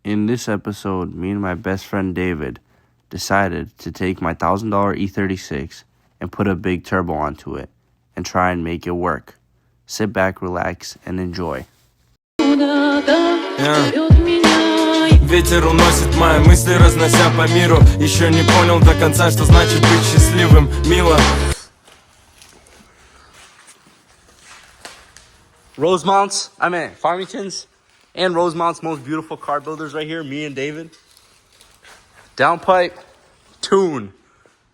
In this episode, me and my best friend David decided to take my $1,000 E36 and put a big turbo onto it and try and make it work. Sit back, relax, and enjoy. Ветер уносит мои мысли, разнося по миру. Еще не понял до конца, что значит быть счастливым. Мило. Farmington's and Rosemount's most beautiful car builders right here, me and David. Downpipe, tune,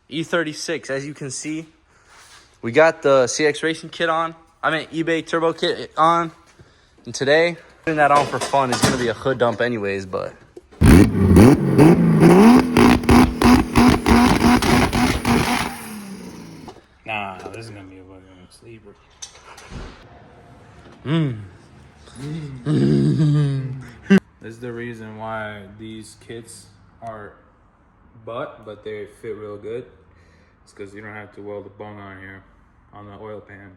E36, as you can see. We got the CX Racing kit on. eBay Turbo kit on. And today, putting that on for fun is going to be a hood dump anyways, but... Nah, this is going to be a fucking sleeper. This is the reason why these kits are but they fit real good. It's because you don't have to weld the bung on here on the oil pan.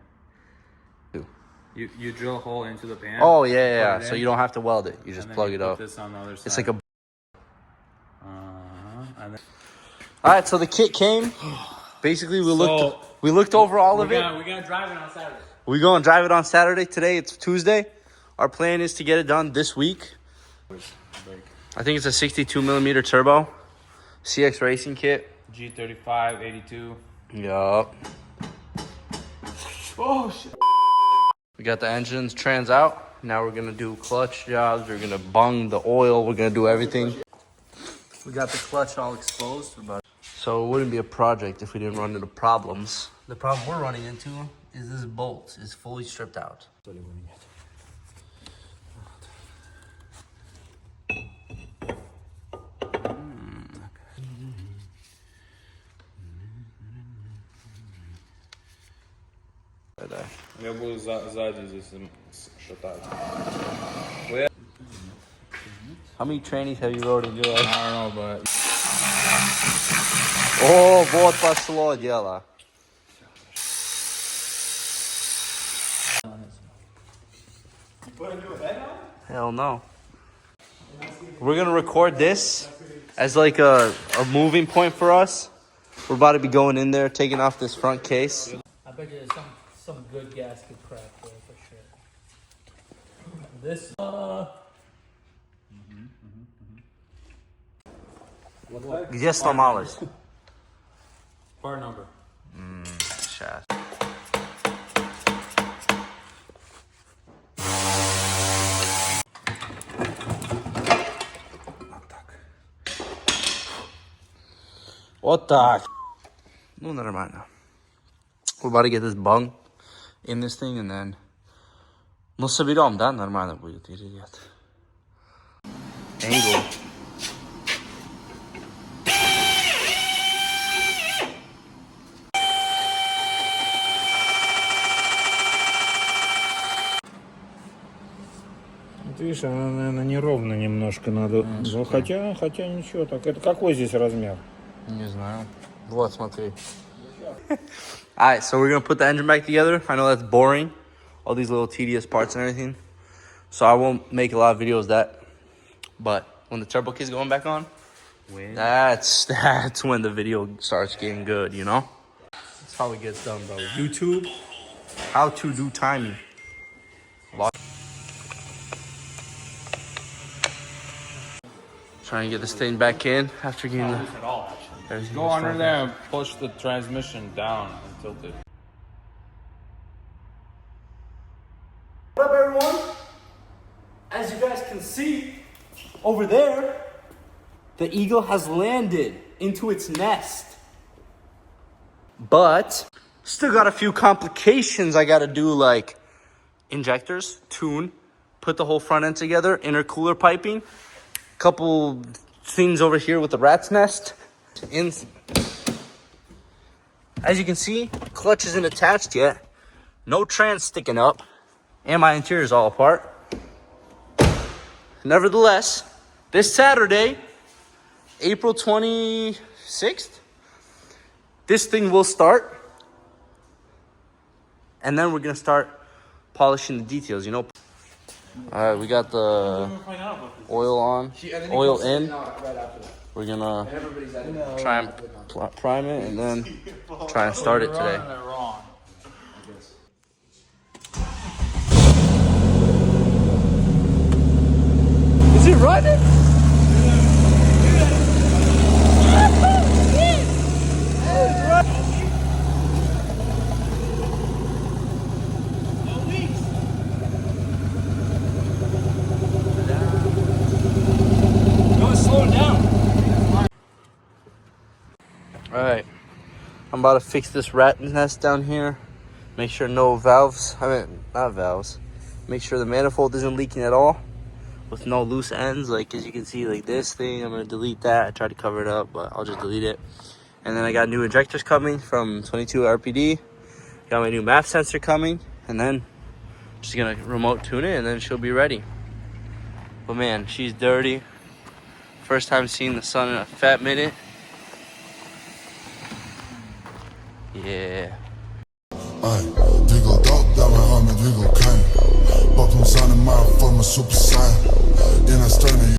You drill a hole into the pan. Oh, yeah. So you don't have to weld it. You just plug it up. This on the other side. It's like a... And then... All right, so the kit came. Basically, we looked over all of it. We're gonna drive it on Saturday. We're going to drive it on Saturday. Today, it's Tuesday. Our plan is to get it done this week. I think it's a 62 millimeter turbo. CX Racing kit. G35, 82. Yup. Oh, shit. We got the engines, trans out. Now we're going to do clutch jobs. We're going to bung the oil. We're going to do everything. We got the clutch all exposed. So it wouldn't be a project if we didn't run into problems. The problem we're running into is this bolt is fully stripped out. Я буду сзади здесь шатать. How many trainings have you rode in your life? I don't know, but... О, вот пошло дело. Hell no. We're gonna record this as like a moving point for us. We're about to be going in there, taking off this front case. I bet you there's some good gasket crack there for sure. This Где сломалось? Part number. Сейчас. Вот так. Ну, нормально. We're about to get this bung in this thing and then... Ну, соберем, да? Нормально будет или нет? Angle. Видишь, она, наверное, неровно немножко надо. Ну, хотя ничего так. Это какой здесь размер? Не знаю. Вот, смотри. Alright, so we're gonna put the engine back together. I know that's boring. All these little tedious parts and everything. So I won't make a lot of videos of that. But when the turbo kit's going back on, that's when the video starts getting good, you know? That's how it gets done, bro. YouTube, how to do timing. Trying to get this thing back in after getting the... Go under there and push the transmission down and tilt it. What up, everyone? As you guys can see over there, the eagle has landed into its nest. But still got a few complications I gotta do, like injectors, tune, put the whole front end together, intercooler piping, couple things over here with the rat's nest. As you can see, clutch isn't attached yet. No trans sticking up. And my interior is all apart. Nevertheless, this Saturday, April 26th, this thing will start. And then we're going to start polishing the details, you know. All right, we got the oil on, oil in. We're gonna try and prime it and then try and start it today. Is it running? Alright, I'm about to fix this rat nest down here. Make sure no valves, not valves. Make sure the manifold isn't leaking at all with no loose ends. Like, as you can see, like this thing, I'm going to delete that. I tried to cover it up, but I'll just delete it. And then I got new injectors coming from 22 RPD. Got my new MAF sensor coming. And then just going to remote tune it and then she'll be ready. But man, she's dirty. First time seeing the sun in a fat minute. Yeah. Vi går dog, der var ham, vi går kan. Bop som sådan er meget for mig super sej. Den er større